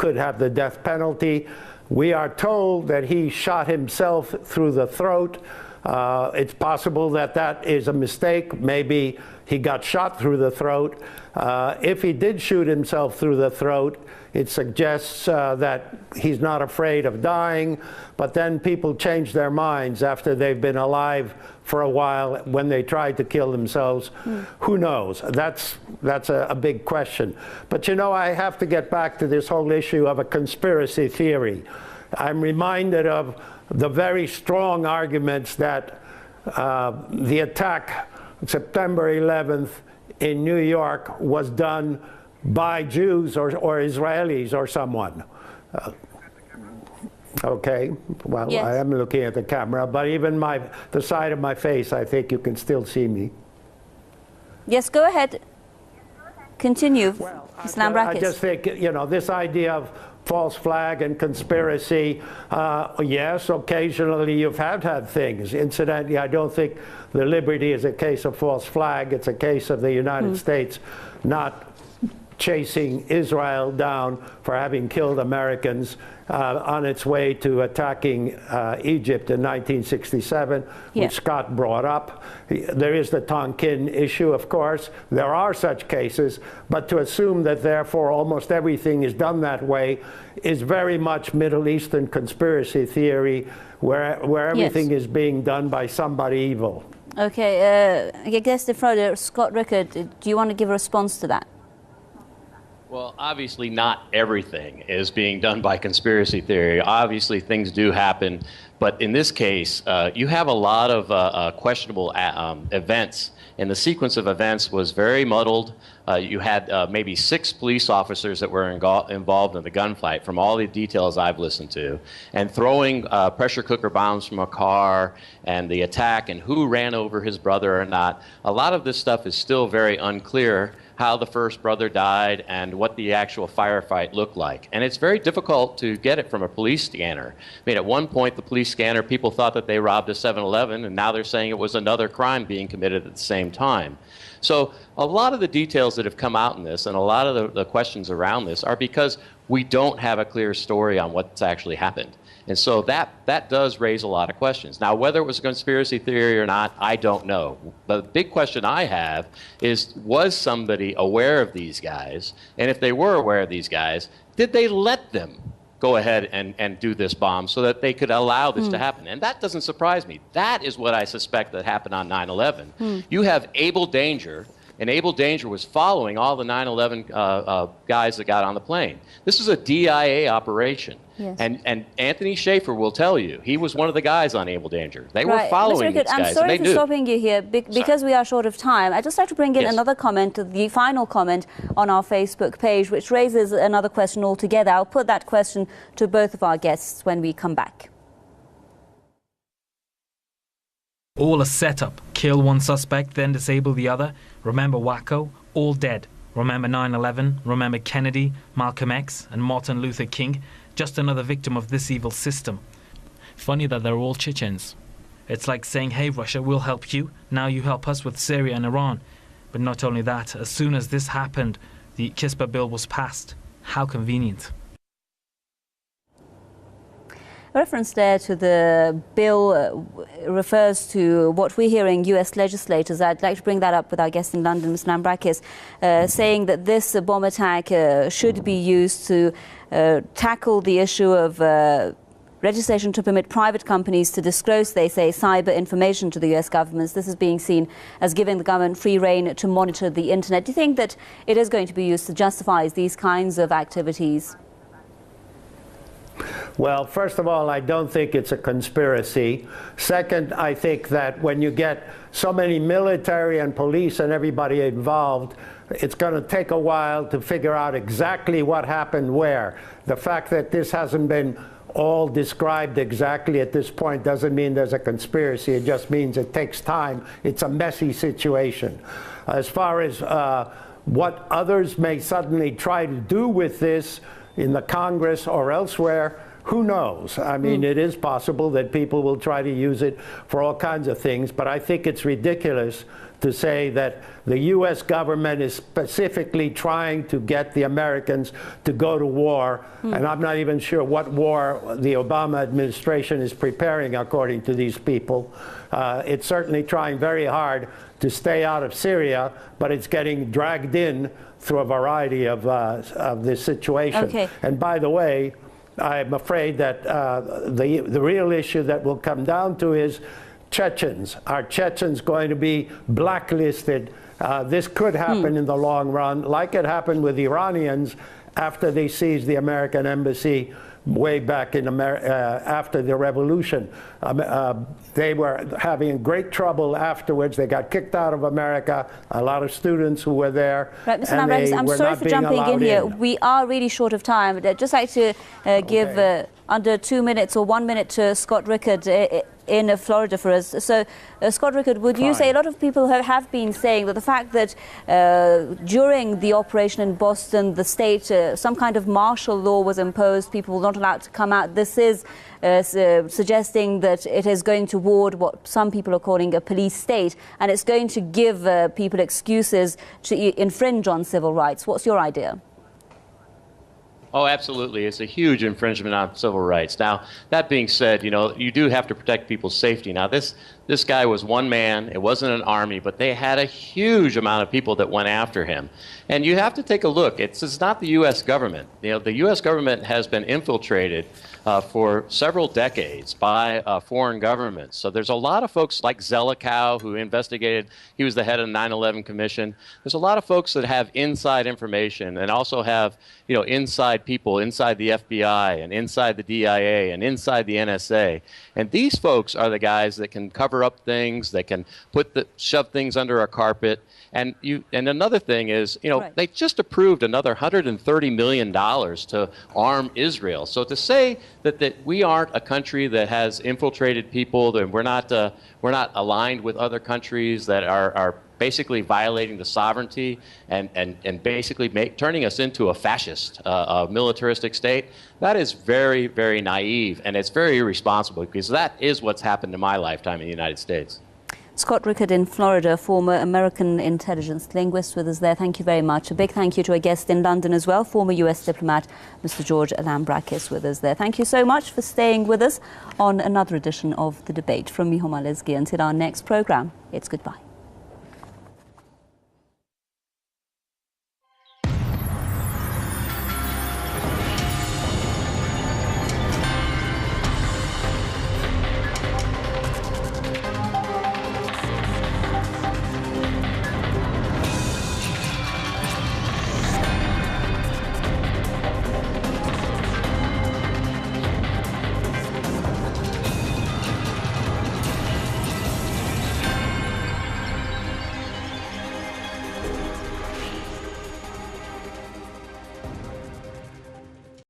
could have the death penalty. We are told that he shot himself through the throat. It's possible that that is a mistake. Maybe he got shot through the throat. If he did shoot himself through the throat, it suggests that he's not afraid of dying, but then people change their minds after they've been alive for a while when they tried to kill themselves. Who knows? That's a big question. But you know, I have to get back to this whole issue of a conspiracy theory. I'm reminded of the very strong arguments that the attack September 11th in New York was done by Jews or Israelis or someone. Okay, well, yes. I am looking at the camera, but even the side of my face, I think you can still see me. Yes, go ahead. Continue, well, Lambrakis. I just think, you know, this idea of false flag and conspiracy, yes, occasionally you've had things. Incidentally, I don't think the Liberty is a case of false flag. It's a case of the United States not chasing Israel down for having killed Americans on its way to attacking Egypt in 1967, which Scott brought up. There is the Tonkin issue, of course. There are such cases, but to assume that therefore almost everything is done that way is very much Middle Eastern conspiracy theory, where everything is being done by somebody evil. Okay, I guess Scott Rickard, do you want to give a response to that? Well, obviously not everything is being done by conspiracy theory. Obviously things do happen, but in this case, you have a lot of questionable events, and the sequence of events was very muddled. You had maybe 6 police officers that were involved in the gunfight, from all the details I've listened to, and throwing pressure cooker bombs from a car, and the attack, and who ran over his brother or not. A lot of this stuff is still very unclear, how the first brother died and what the actual firefight looked like. And it's very difficult to get it from a police scanner. I mean, at one point, the police scanner, people thought that they robbed a 7-Eleven, and now they're saying it was another crime being committed at the same time. So a lot of the details that have come out in this, and a lot of the questions around this, are because we don't have a clear story on what's actually happened. And so that does raise a lot of questions. Now, whether it was a conspiracy theory or not, I don't know. But the big question I have is, was somebody aware of these guys? And if they were aware of these guys, did they let them go ahead and do this bomb so that they could allow this to happen? And that doesn't surprise me. That is what I suspect that happened on 9/11. You have Able Danger, and Able Danger was following all the 9/11 guys that got on the plane. This is a DIA operation. Yes. And Anthony Schaefer will tell you, he was one of the guys on Able Danger. They were following these guys. I'm sorry for stopping you here, because we are short of time. I'd just like to bring in another comment, the final comment on our Facebook page, which raises another question altogether. I'll put that question to both of our guests when we come back. All a setup. Kill one suspect, then disable the other. Remember Waco? All dead. Remember 9/11? Remember Kennedy, Malcolm X, and Martin Luther King? Just another victim of this evil system. Funny that they're all Chechens. It's like saying, hey Russia, we'll help you. Now you help us with Syria and Iran. But not only that, as soon as this happened, the CISPA bill was passed. How convenient. Reference there to the bill refers to what we're hearing US legislators. I'd like to bring that up with our guest in London, Ms. Lambrakis, saying that this bomb attack should be used to tackle the issue of legislation to permit private companies to disclose, they say, cyber information to the US governments. This is being seen as giving the government free rein to monitor the internet. Do you think that it is going to be used to justify these kinds of activities? Well, first of all, I don't think it's a conspiracy. Second, I think that when you get so many military and police and everybody involved, it's going to take a while to figure out exactly what happened where. The fact that this hasn't been all described exactly at this point doesn't mean there's a conspiracy. It just means it takes time. It's a messy situation. As far as what others may suddenly try to do with this in the Congress or elsewhere, Who knows? I mean, it is possible that people will try to use it for all kinds of things, but I think it's ridiculous to say that the U.S. government is specifically trying to get the Americans to go to war, and I'm not even sure what war the Obama administration is preparing, according to these people. It's certainly trying very hard to stay out of Syria, but it's getting dragged in through a variety of this situation. Okay. And by the way, I'm afraid that the real issue that will come down to is Chechens. Are Chechens going to be blacklisted? This could happen in the long run, like it happened with Iranians after they seized the American embassy way back in after the revolution. They were having great trouble afterwards. They got kicked out of America, a lot of students who were there. Right, Mr. Lambrakis, I'm sorry for jumping in here. We are really short of time. I'd just like to give under 2 minutes or 1 minute to Scott Rickard in Florida for us. So, Scott Rickard, would you say, a lot of people have been saying that the fact that during the operation in Boston, the state, some kind of martial law was imposed, people were not allowed to come out. This is suggesting that it is going toward what some people are calling a police state, and it's going to give people excuses to infringe on civil rights. What's your idea? Oh, absolutely. It's a huge infringement on civil rights. Now, that being said, you know, you do have to protect people's safety. Now, this guy was one man. It wasn't an army, but they had a huge amount of people that went after him. And you have to take a look. It's not the U.S. government. You know, the U.S. government has been infiltrated for several decades by foreign governments. So there's a lot of folks like Zelikow who investigated. He was the head of the 9/11 Commission. There's a lot of folks that have inside information and also have, you know, inside people inside the FBI and inside the DIA and inside the NSA. And these folks are the guys that can cover up things, that can shove things under a carpet. And another thing is, you know, they just approved another $130 million to arm Israel. So to say that we aren't a country that has infiltrated people, that we're not aligned with other countries that are basically violating the sovereignty and basically turning us into a fascist, militaristic state, that is very, very naive, and it's very irresponsible, because that is what's happened in my lifetime in the United States. Scott Rickard in Florida, former American intelligence linguist, with us there. Thank you very much. A big thank you to our guest in London as well, former US diplomat, Mr. George Lambrakis, with us there. Thank you so much for staying with us on another edition of The Debate. From me, Homa Lesgi, until our next programme, it's goodbye.